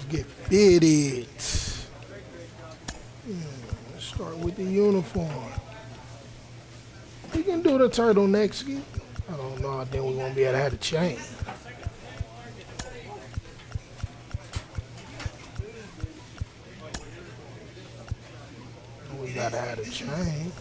get fitted. Let's start with the uniform. We can do the turtleneck ski. I don't know. I think we won't be able to have the chain. We gotta have the chain.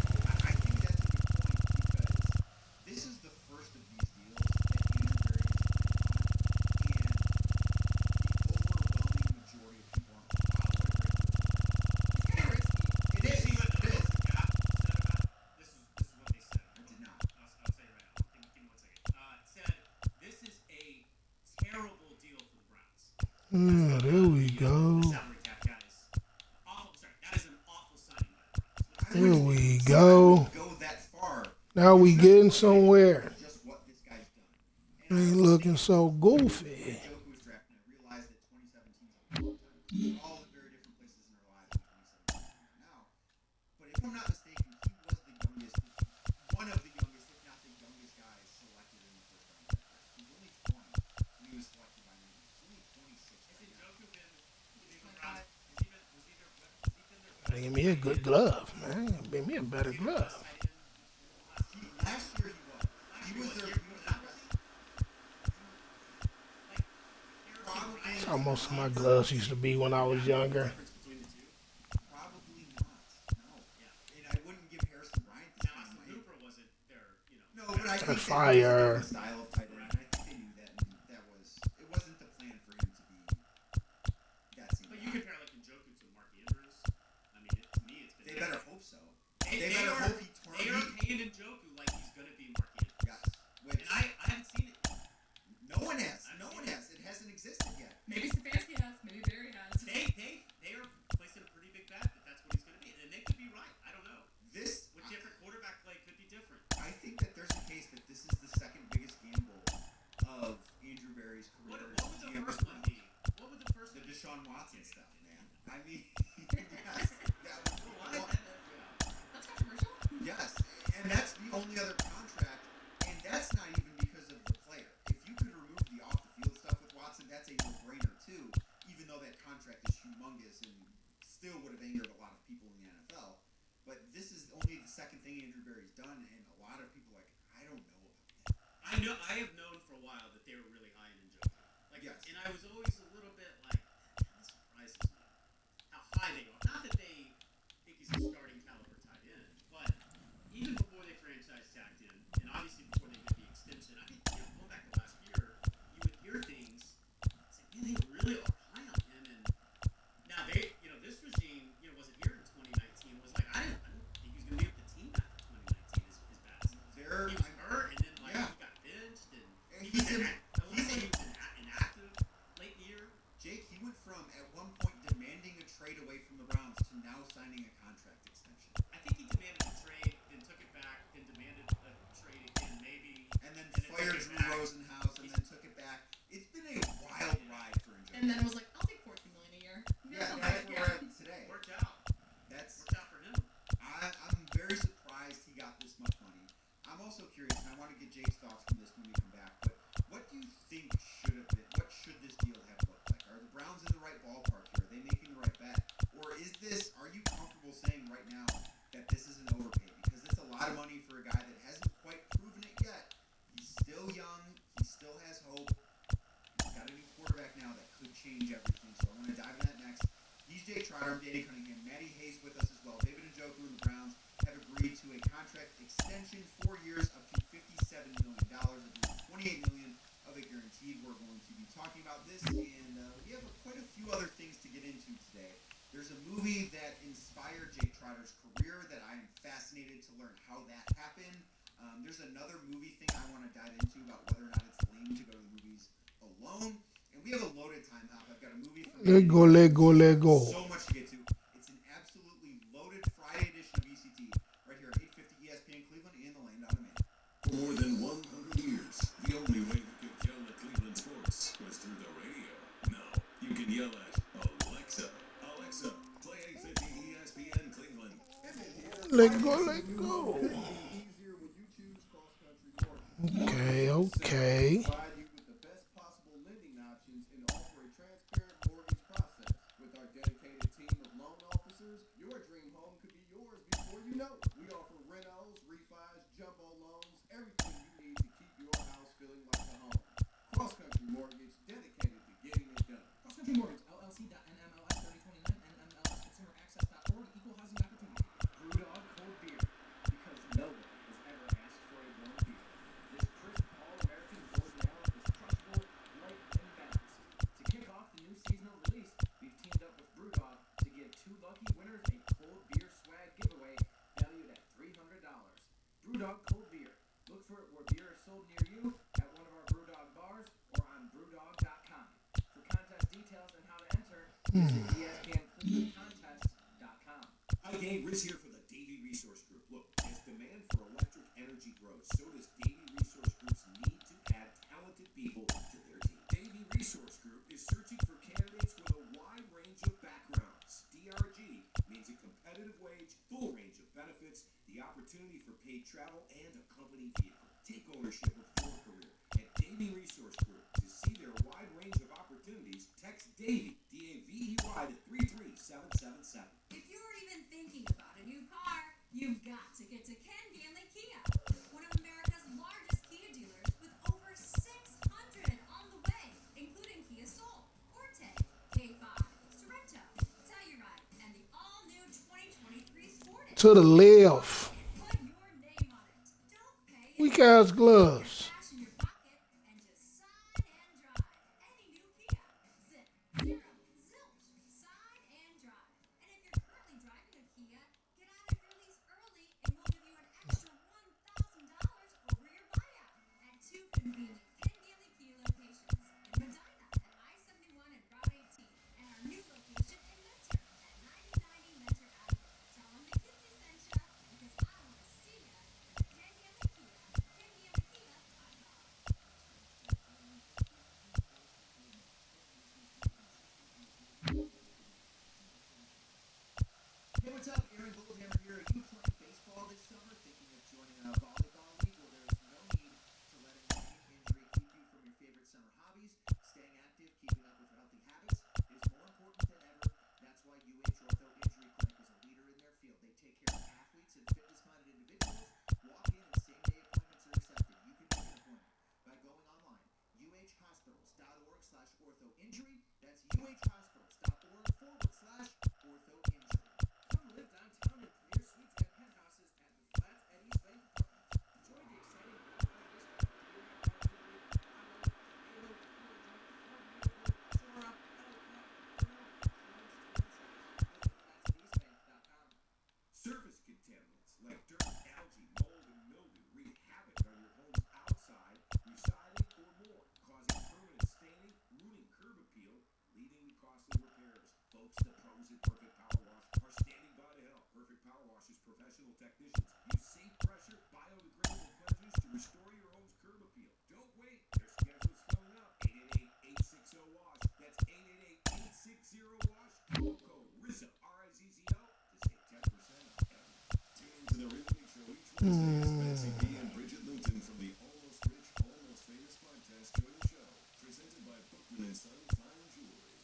There we go. There we go. Now we getting somewhere. Ain't looking so goofy. Give me a good glove, man. Give me a better glove. That's how most of my gloves used to be when I was younger. That's fire. Let go, let go, let go. For more than 100 years, the only way we could yell at Cleveland sports was through the radio. Now, you can yell at Alexa. Alexa, play 850 ESPN Cleveland. Let go, let go. Okay, okay. mortgage dedicated to getting it done. Cross Country Mortgage, LLC.NMLS 3029, NMLSConsumerAccess.org, Equal Housing Opportunity. Brewdog Cold Beer, because nobody has ever asked for a warm beer. This crisp All-American Golden Ale is crushable, light, and balanced. To kick off the new seasonal release, we've teamed up with Brewdog to give 2 lucky winners a cold beer swag giveaway valued at $300. Brewdog Cold Beer. Look for it where beer is sold near you, at one of our Brewdog bars, or on brewdog.com. For contest details and how to enter, visit ESPNClevelandContest.com. Hi, gang. Riz here for the Davey Resource Group. Look, as demand for electric energy grows, so does Davey Resource Group's need to add talented people to their team. Davey Resource Group is searching for candidates with a wide range of backgrounds. DRG means a competitive wage, full range of benefits, the opportunity for paid travel, and a company vehicle. Take ownership of your career at Davey Resource Group. To see their wide range of opportunities, text Davey, D-A-V-E-Y, to 33777. If you're even thinking about a new car, you've got to get to Ken Ganley Kia, one of America's largest Kia dealers with over 600 on the way, including Kia Soul, Forte, K5, Sorento, Telluride, and the all-new 2023 Sportage. To the left. Put your name on it. Don't pay Weak ass gloves. cash in your pocket and just sign and drive. Any new Kia. Zip, zero, zilch, sign and drive. And if you're currently driving a Kia, get out of your lease early and we'll give you an extra $1,000 over your buyout at 2 convenient Ken Ganley Kia locations in Medina at I-71 and Route 18, and our new location in Mentor at 9090 Mentor Avenue. Tell them McKinsey sent ya, because I want to see ya at Ken Ganley Kia, KenGanleyKia.com. Hey, what's up? Aaron Goldhammer here. Are you playing baseball this summer? Thinking of joining a volleyball league? Well, there's no need to let a nagging injury keep you from your favorite summer hobbies. Staying active, keeping up with healthy habits is more important than ever. That's why UH Ortho Injury Clinic is a leader in their field. They take care of athletes and fitness-minded individuals. Walk-in and same-day appointments are accepted. You can make an appointment by going online, uhhospitals.org/orthoinjury. That's uhhospitals.org/orthoinjury. Come live downtown in premier suites and penthouses at the Flats at East Bank Apartments. Enjoy the exciting Surface contaminants like dirt, algae, mold, and mildew wreak havoc on your home's outside, residing, or more, causing permanent staining, ruining curb appeal, leading to costly repairs. Folks, the pros at Perfect Power Wash are standing by to help. Perfect Power Wash's professional technicians use safe pressure, biodegradable cleansers to restore your home's curb appeal. Don't wait. Their schedule's filling up. 888-860-WASH. That's 888-860-WASH. Promo code RIZZO, R-I-Z-Z-O, to save 10% off. Tune into the Ridley Show each Wednesday as Betsy B and Bridget Linton from the Almost Rich, Almost Famous podcast join the show. Presented by Bookman & Son Fine Jewelry.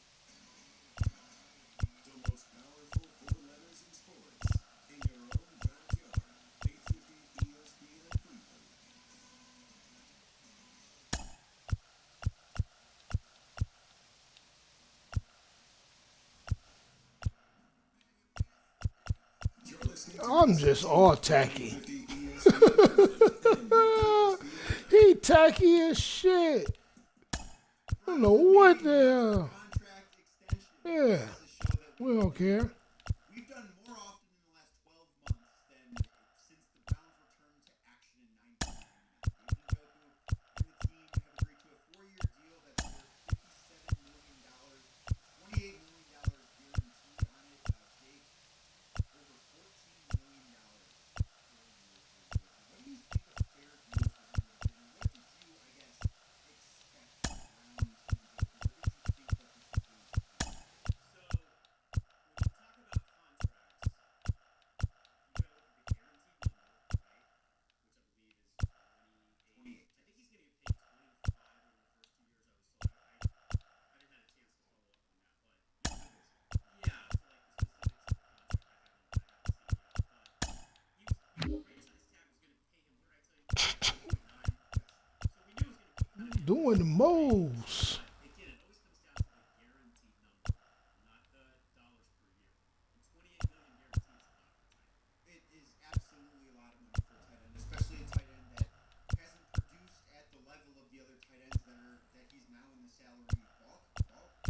The most powerful 4 letters in sports. In your own backyard. 850 ESPN Cleveland. You're listening to I'm just all tacky. 850 ESPN. He tacky as shit. I don't know what the hell. contract extension. Yeah, This is a show that we don't care. we've done more often in the last 12 months than since the Browns returned to action in 1999. David Njoku and the team have agreed to a 4-year deal that's worth $57 million, $28 million guaranteed on it. Jake, over $14 million per year. What do you think a fair deal for him would have been? And what did you, I guess, expect from the Browns and Njoku? What did you think that this would be? So, when we talk doing the most. Again, it always comes down to the guaranteed number, not the dollars per year. And 28 million guaranteed is a lot for tight end. It is absolutely a lot of money for a tight end, especially a tight end that hasn't produced at the level of the other tight ends that he's now in the salary bulk because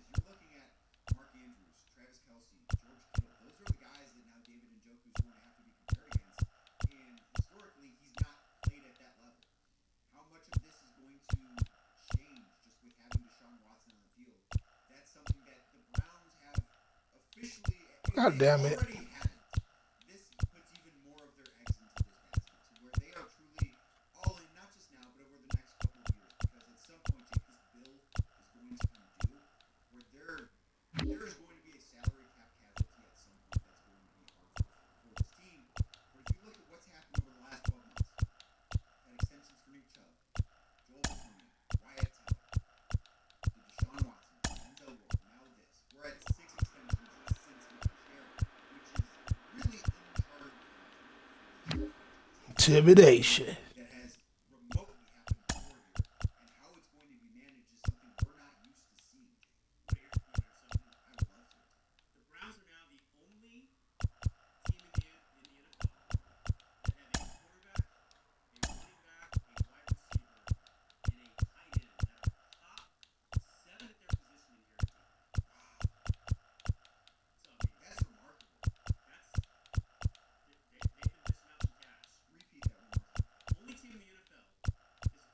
you're looking at Mark Andrews, Travis Kelce, George Kittle. Those are the guys that now David Njoku is going to have to be compared against. And historically, he's not played at that level. How much of this is going to change just with having Deshaun Watson on the field? That's something that the Browns have officially. God damn it. Already hadn't. This puts even more of their eggs into this basket to where they are truly all in, not just now, but over the next couple of years. Because at some point, Jake, this bill is going to come due where there is going to be a salary cap casualty at some point that's going to be hard for this team. But if you look at what's happened over the last 12 months, had extensions for Nick Chubb, Joel Osteen, Wyatt Teller, to Deshaun Watson, Denzel Ward, now this. We're at 6 extensions since last year, which is really uncharted Intimidation. that has remotely happened before here, and how it's going to be managed is something we're not used to seeing. But here's something I would love to. The Browns are now the only team in the NFL that have a quarterback, a running back, a wide receiver, and a tight end that are top 7 at their position in guarantee. Wow. So I mean, that's remarkable. They've been dishing out some cash. Repeat that one more time. Only team in the NFL is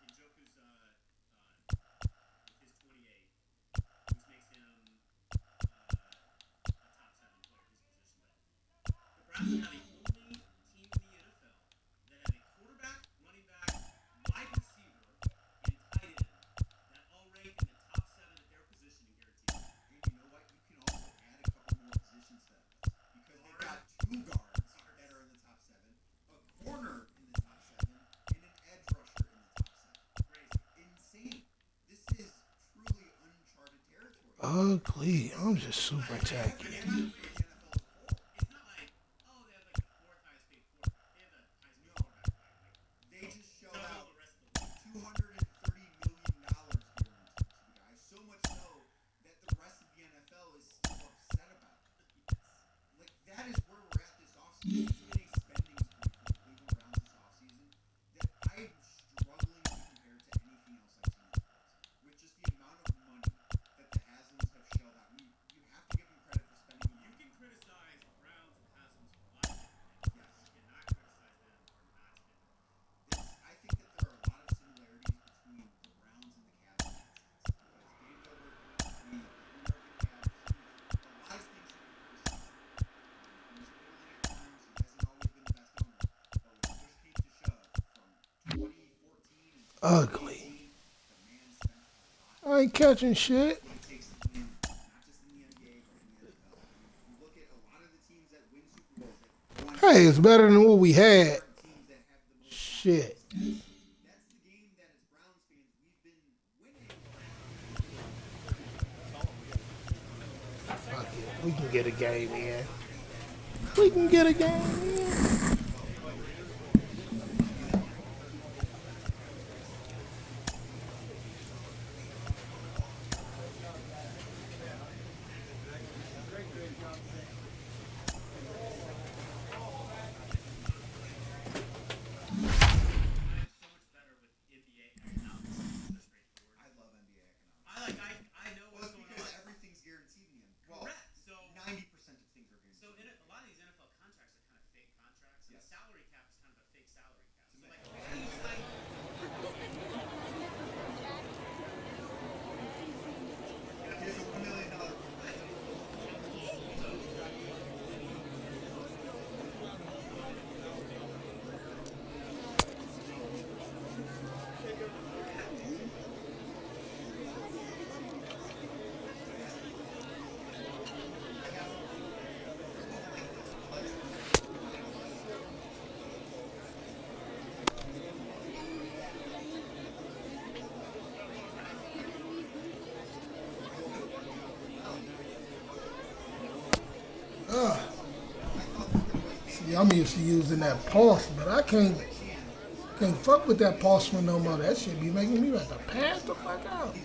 Njoku's his 28, which makes him a top 7 player, his position. The Browns are now the only team in the NFL that have a quarterback, running back, wide receiver, and tight end that all rank in the top 7 at their position in guarantee. And you know what? You can also add a couple more positions to that list because they've got 2 guards that are in the top 7, a corner in the top 7, and an edge rusher in the top 7. Crazy. Insane. This is truly uncharted territory. Ugly. I'm just super tacky. It's not like, oh, they have like the 4th highest paid quarterback. They have the highest paid quarterback. They just shelled out Double the rest of $230 the million guaranteed to the guys. So much so that the rest of the NFL is still upset about it. Like, that is where we're at this offseason. It's been a spending spree for the Cleveland Browns this offseason that I'm struggling to compare to anything else I've seen in sports. With just the amount of money that the Haslam's have shelled out. You have to give them credit for spending the You money. can criticize Browns and Haslam's for not spending. Yes. You cannot criticize them for not spending. I think that there are a lot of similarities between the Browns and the Cavs in that sense. Because Dave Gilbert, the American Cavs, a lot of things you can criticize. He was middling at times. He hasn't always been the best owner. But when push came to shove from 2014 until Ugly. 2018, the man spent a lot. I ain't catching shit. What it takes to win, not just in the NBA, but in the NFL. You look at a lot of the teams that win Super Bowls that won Hey, it's better than what we had. teams that have the most Shit. That's the game that as Browns fans we've been winning. Fuck it. We can get a game in. We can get a game in. I'm so much better with NBA economics. Just straightforward. I love NBA economics. I know Well, what's it's going because on. everything's guaranteed in the end. Well, Correct. So 90% of things are guaranteed. So in a lot of these NFL contracts are kind of fake contracts. And Yes. the salary cap is kind of a fake salary cap. So like, how do you like? Here's a $1 million See, I'm used to using that pulse, but I can't Can't fuck with that Postman no more. That shit be making me like to pass the fuck out.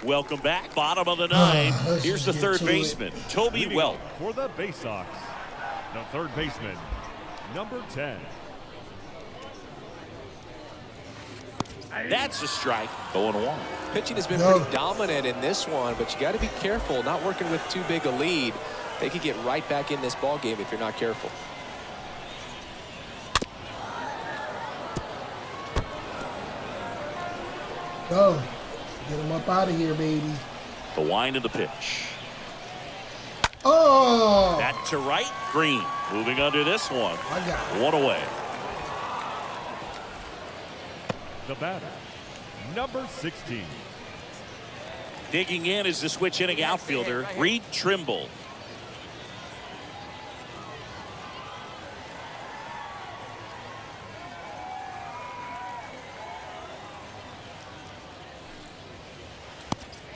Welcome back. Bottom of the ninth. Let's Here's the just third get to it. baseman, Toby Leading Welk. for the Bay Sox, the third baseman, number 10. That's a strike. 0-1. Pitching has been No. pretty dominant in this one, but you got to be careful. Not working with too big a lead. They could get right back in this ball game if you're not careful. Go. Get him up out of here, baby. The wind of the pitch. Oh! That to right. Green moving under this one. I got it. One away. The batter, number 16. Digging in is the switch inning outfielder, Reed Trimble.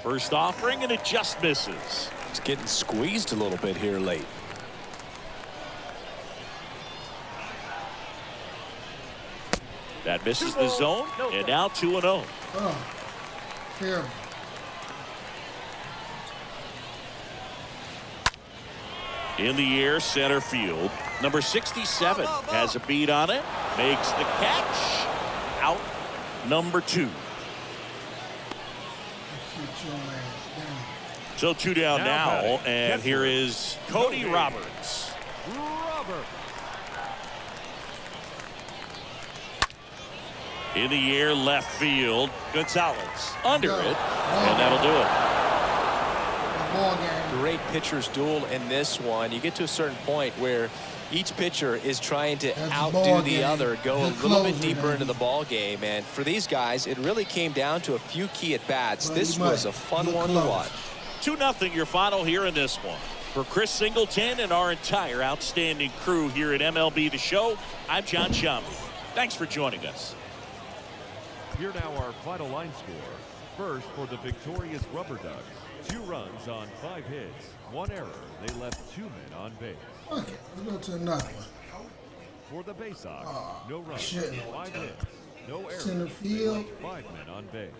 First offering, and it just misses. It's getting squeezed a little bit here late. That misses the zone, and now 2-0. Oh. Terrible. In the air, center field. Number 67 has a beat on it. Makes the catch. Out. Number 2. Shit your ass down. So 2 down Now now, batting, and Gettin. here is Cody Roberts. Robert. In the air, left field. Gonzalez under No. it, and that'll do it. Ball game. Great pitcher's duel in this one. You get to a certain point where each pitcher is trying to That's outdo ball the game. other, go a Good little bit closer, deeper baby. into the ball game. And for these guys, it really came down to a few key at bats. Pretty This was a much. fun Good one to close. watch. 2-0 your final here in this one. For Chris Singleton and our entire outstanding crew here at MLB The Show, I'm John Shambi. Thanks for joining us. Here now our final line score. First for the victorious Rubber Ducks. 2 runs on 5 hits. 1 error. They left 2 men on base. Okay, let's go to another one. For the Bay Sox, no runs, shit. 5 hits. No errors. Center They field. left 5 men on base.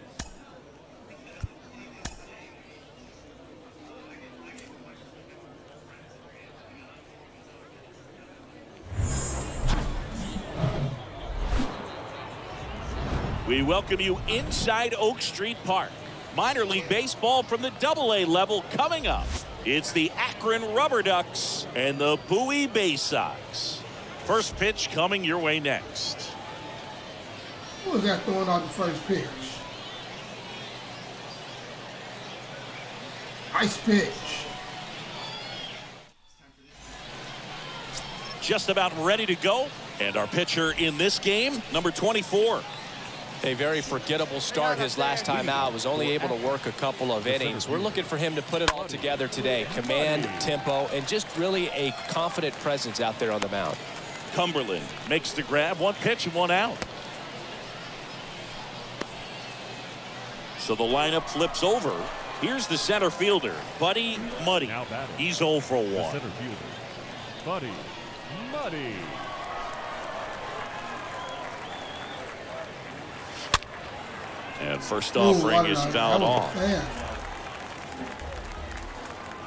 We welcome you inside Oak Street Park. Minor league baseball from the AA level coming up. It's the Akron Rubber Ducks and the Bowie Bay Sox. First pitch coming your way next. Who was that throwing out the first pitch? Nice pitch. Just about ready to go. And our pitcher in this game, number 24. A very forgettable start his last time out. Was only able to work a couple of innings. We're looking for him to put it all together today. Command, tempo, and just really a confident presence out there on the mound. Cumberland makes the grab. 1 pitch and 1 out. So the lineup flips over. Here's the center fielder, Buddy Muddy. Now batting. He's 0 for The 1. center fielder, Buddy Muddy. And first Ooh, offering what is a- fouled that was off. fast.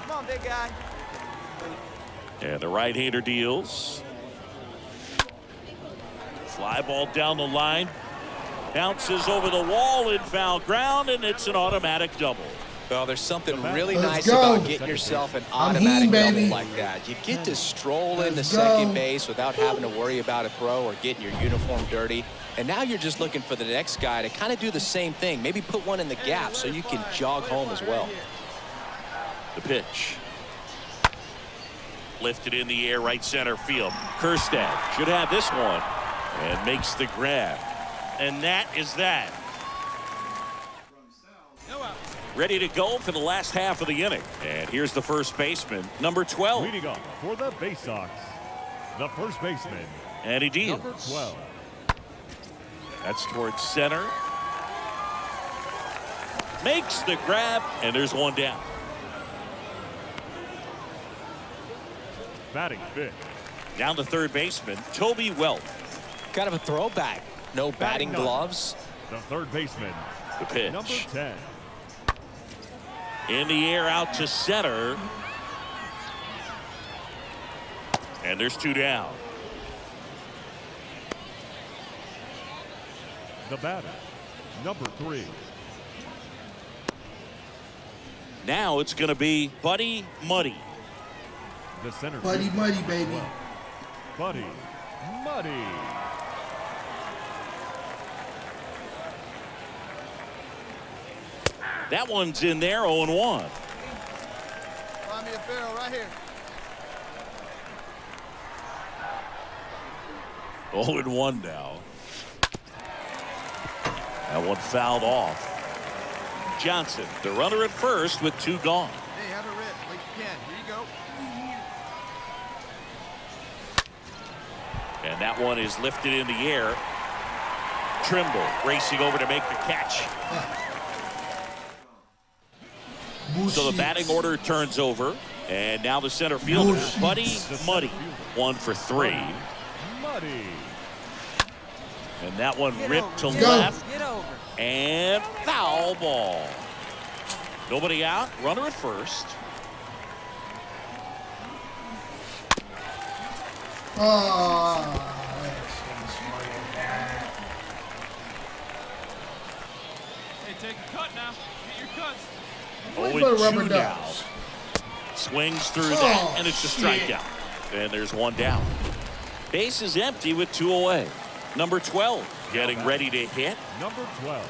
Come on, big guy. And the right-hander deals. Fly ball down the line. Bounces over the wall in foul ground, and it's an automatic double. Well, there's something really Let's nice go. about getting yourself an I'm automatic heating, double baby. like that. You get to stroll into Let's second go. base without having to worry about a throw or getting your uniform dirty. And now you're just looking for the next guy to kind of do the same thing. Maybe put one in the gap so you can jog home as well. The pitch. Lifted in the air, right center field. Kerstad should have this one and makes the grab. And that is that. Ready to go for the last half of the inning. And here's the first baseman, number 12. Leading off for the Bay Sox, the first baseman, And he deals. number 12. That's towards center. Makes the grab, and there's 1 down. batting fifth. Down to third baseman, Toby Welch. Kind of a throwback. No batting gloves. The third baseman, The pitch. number 10. In the air out to center. And there's 2 down. The batter, number 3. Now it's going to be Buddy Muddy. The center Buddy fielder, Muddy, baby. Buddy Muddy. That one's in there, 0-1. Find me a barrel right here. 0-1 now. That one fouled off. Johnson, the runner at first with 2 gone. Hey, have a rip like you can. Here you go. And that one is lifted in the air. Trimble racing over to make the catch. So the batting order turns over. And now the center fielder, Bullshit. Buddy Muddy, 1 for 3. Muddy. And that one ripped to Go. left. And foul ball. Nobody out. Runner at first. Hey, take a cut now. Get your cuts. Wait for the rubber 0-2 now. ducks. Swings through that, Oh, and it's a shit. strikeout. And there's 1 down. Base is empty with 2 away. Number 12 getting ready to hit. Number 12.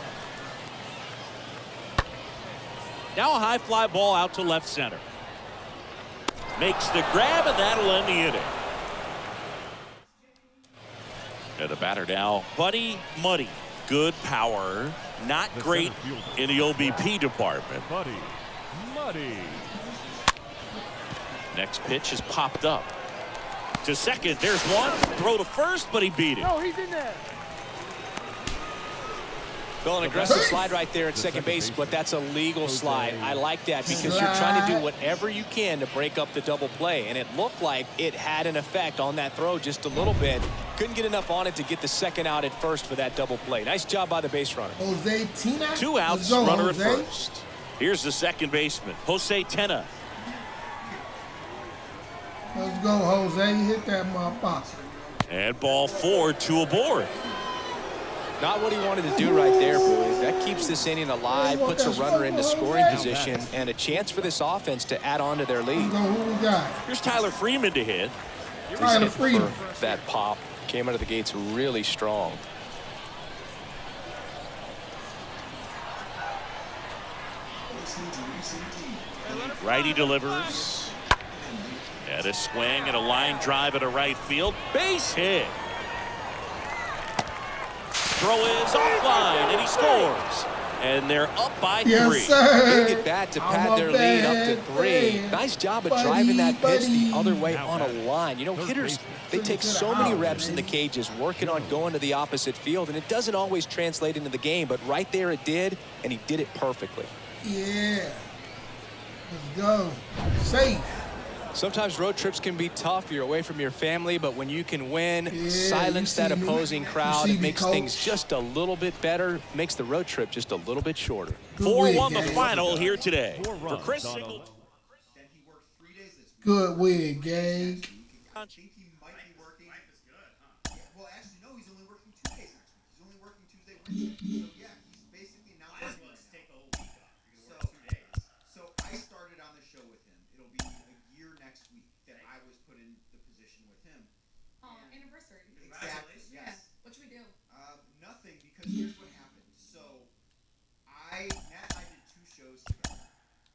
Now a high fly ball out to left center. Makes the grab, and that'll end the inning. And the batter now, Buddy Muddy. Good power, not The great center fielder. in the OBP department. Buddy Muddy. Next pitch is popped up. To second, there's one. Throw to first, but he beat it. Oh, he's in there. Well, an aggressive slide right there at second base, but that's a legal slide. I like that because you're trying to do whatever you can to break up the double play, and it looked like it had an effect on that throw just a little bit. Couldn't get enough on it to get the second out at first for that double play. Nice job by the base runner. Jose Tina. 2 outs, Let's go, runner Jose. at first. Here's the second baseman, Jose Tena. Let's go, Jose. Hit that motherfucker. And ball 4, 2 aboard. Not what he wanted to do right there, boy. That keeps this inning alive, puts a runner into scoring position, and a chance for this offense to add on to their lead. Let's go. Who we got? Here's Tyler Freeman to hit. Tyler Freeman. For that pop. Came out of the gates really strong. Righty delivers. And a swing and a line drive at a right field. Base hit. Throw is offline, and he scores. And they're up by 3. Yes, sir. Big at bat to I'm pad a their lead up to bad 3. fan. Nice job of Buddy, driving that pitch the buddy. other way on a line. You know, Third hitters, baseman. they take so many reps in the cages working on going to the opposite field, and it doesn't always translate into the game, but right there it did, and he did it perfectly. Yeah. Let's go. Safe. Sometimes road trips can be tough. You're away from your family, but when you can win, Yeah, silence you that see me. opposing You crowd, see it me, makes coach. things just a little bit better, makes the road trip just a little bit shorter. Good 4-1 wig, the gang. final here today. 4 For runs Chris on a- Singleton. Then he worked 3 days this week. Good wig, gang. I think he might be working. Life is good, huh? Yeah, well, actually, no. He's only working 2 days next week. He's only working Tuesday, Wednesday. So yeah, he's basically not working. Just take the whole week off. You're gonna work 2 days. So I started on the show with him. It'll be a year next week that I was put in the position with him. Anniversary. Exactly. Yeah. Yes. What should we do? Nothing, because here's what happened. So Matt and I did 2 shows together,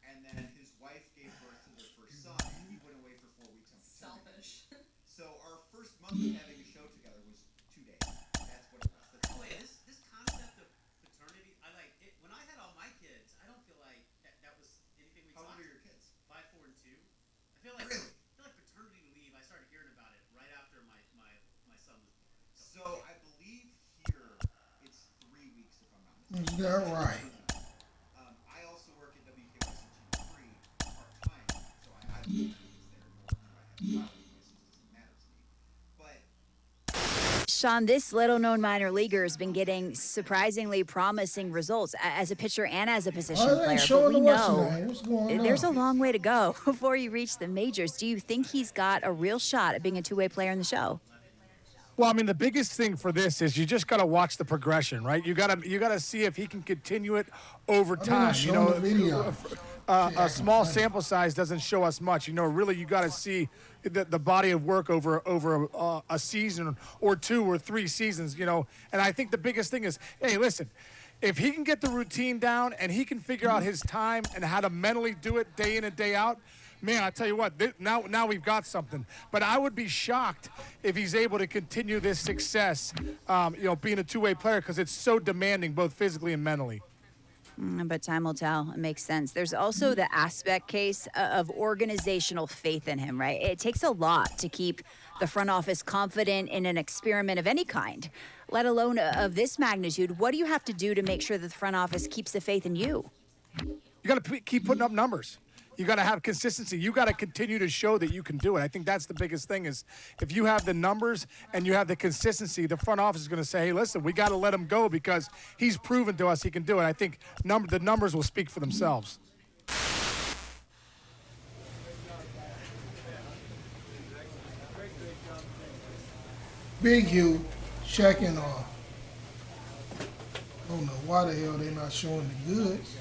and then his wife gave birth to their first son, and he went away for 4 weeks on paternity. Selfish. So our first month of having a show together was 2 days. That's what it was. That's all it was. This concept of paternity, I like it. When I had all my kids, I don't feel like that was anything we How old talked are your kids? 5, 4, and 2. I feel like Really? paternity leave. I started hearing about it right after my son was born. So I believe here it's 3 weeks, if I'm not mistaken. Is that right? I also work at WKYC 3 part-time, so I believe it's there more than I have 5 weeks. Sean, this little-known minor leaguer has been getting surprisingly promising results as a pitcher and as a position Oh, they ain't player. But showing we the what's know name. What's going on? there's a long way to go before you reach the majors. Do you think he's got a real shot at being a two-way player in the show? Well, I mean, the biggest thing for this is you just got to watch the progression, right? You got to see if he can continue it over time. You know, the video. a small sample size doesn't show us much. You know, really, you got to see the body of work over a season or 2 or 3 seasons. You know, and I think the biggest thing is, hey, listen. If he can get the routine down and he can figure out his time and how to mentally do it day in and day out, man, I tell you what, now we've got something. But I would be shocked if he's able to continue this success, you know, being a two-way player, because it's so demanding both physically and mentally. But time will tell. It makes sense. There's also the aspect case of organizational faith in him, right? It takes a lot to keep the front office confident in an experiment of any kind, let alone of this magnitude. What do you have to do to make sure that the front office keeps the faith in you? You got to keep putting up numbers. You got to have consistency. You got to continue to show that you can do it. I think that's the biggest thing is if you have the numbers and you have the consistency, the front office is going to say, hey, listen, we got to let him go because he's proven to us he can do it. I think the numbers will speak for themselves. Big Hugh checking off. I don't know why the hell they not showing the goods.